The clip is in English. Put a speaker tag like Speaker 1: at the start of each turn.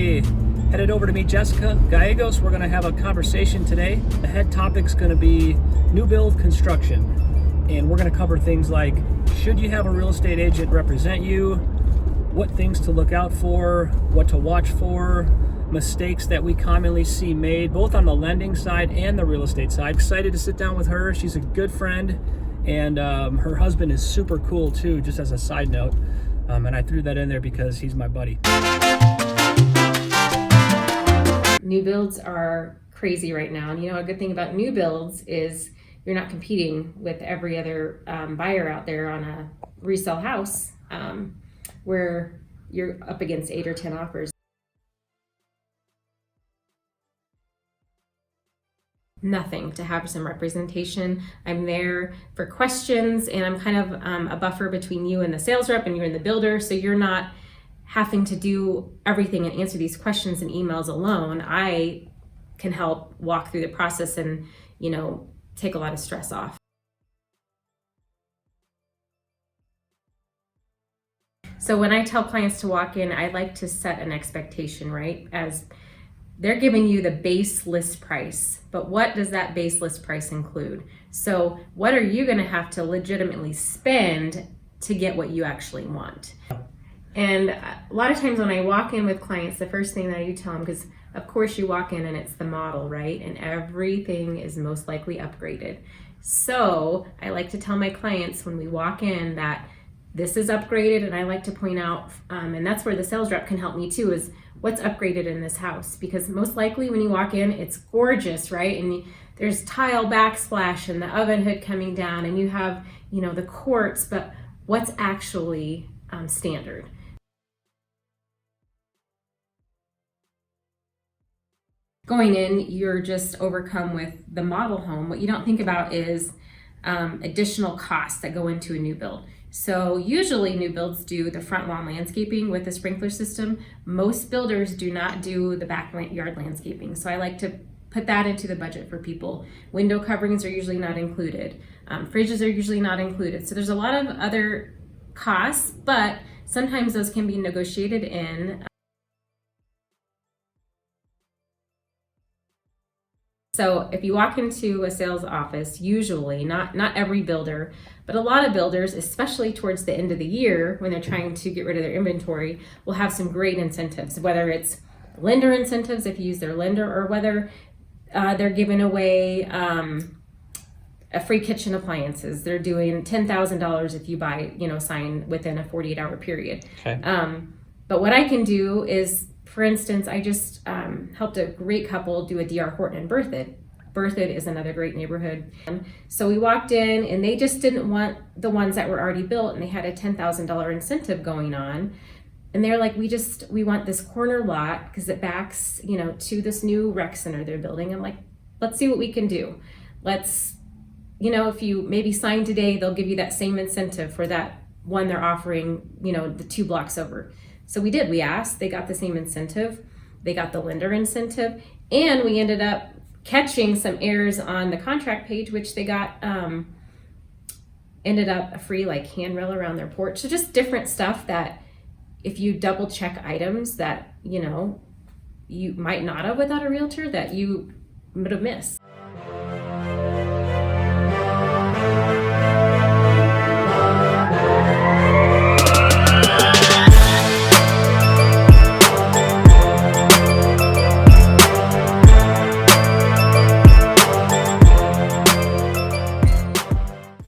Speaker 1: Hey, headed over to meet Jessica Gallegos. We're going to have a conversation today. The head topic's going to be new build construction. And we're going to cover things like, should you have a real estate agent represent you? What things to look out for? What to watch for? Mistakes that we commonly see made, both on the lending side and the real estate side. Excited to sit down with her. She's a good friend. And her husband is super cool too, just as a side note. And I threw that in there because he's my buddy.
Speaker 2: New builds are crazy right now. And a good thing about new builds is you're not competing with every other buyer out there on a resale house where you're up against 8 or 10 offers. Nothing to have some representation. I'm there for questions, and I'm kind of a buffer between you and the sales rep and you and the builder, so you're not having to do everything and answer these questions and emails alone. I can help walk through the process and take a lot of stress off. So when I tell clients to walk in, I like to set an expectation, right? As they're giving you the base list price, but what does that base list price include? So what are you going to have to legitimately spend to get what you actually want? And a lot of times when I walk in with clients, the first thing that I do tell them, because of course you walk in and it's the model, right? And everything is most likely upgraded. So I like to tell my clients when we walk in that this is upgraded, and I like to point out, and that's where the sales rep can help me too, is what's upgraded in this house. Because most likely when you walk in, it's gorgeous, right? And there's tile backsplash and the oven hood coming down, and you have, the quartz, but what's actually standard? Going in, you're just overcome with the model home. What you don't think about is additional costs that go into a new build. So usually new builds do the front lawn landscaping with the sprinkler system. Most builders do not do the backyard landscaping. So I like to put that into the budget for people. Window coverings are usually not included. Fridges are usually not included. So there's a lot of other costs, but sometimes those can be negotiated in. So if you walk into a sales office, usually, not every builder, but a lot of builders, especially towards the end of the year when they're trying to get rid of their inventory, will have some great incentives, whether it's lender incentives if you use their lender, or whether they're giving away a free kitchen appliances. They're doing $10,000 if you buy, sign within a 48-hour period.
Speaker 1: Okay.
Speaker 2: But what I can do is, for instance, I just helped a great couple do a DR Horton in Berthoud. Berthoud is another great neighborhood. So we walked in and they just didn't want the ones that were already built, and they had a $10,000 incentive going on. And they're like, we want this corner lot because it backs, to this new rec center they're building. I'm like, let's see what we can do. Let's, if you maybe sign today, they'll give you that same incentive for that one they're offering, the 2 blocks over. So we did, we asked, they got the same incentive, they got the lender incentive, and we ended up catching some errors on the contract page, which they got, ended up a free handrail around their porch. So just different stuff that if you double check items that, you might not have without a realtor that you would have missed.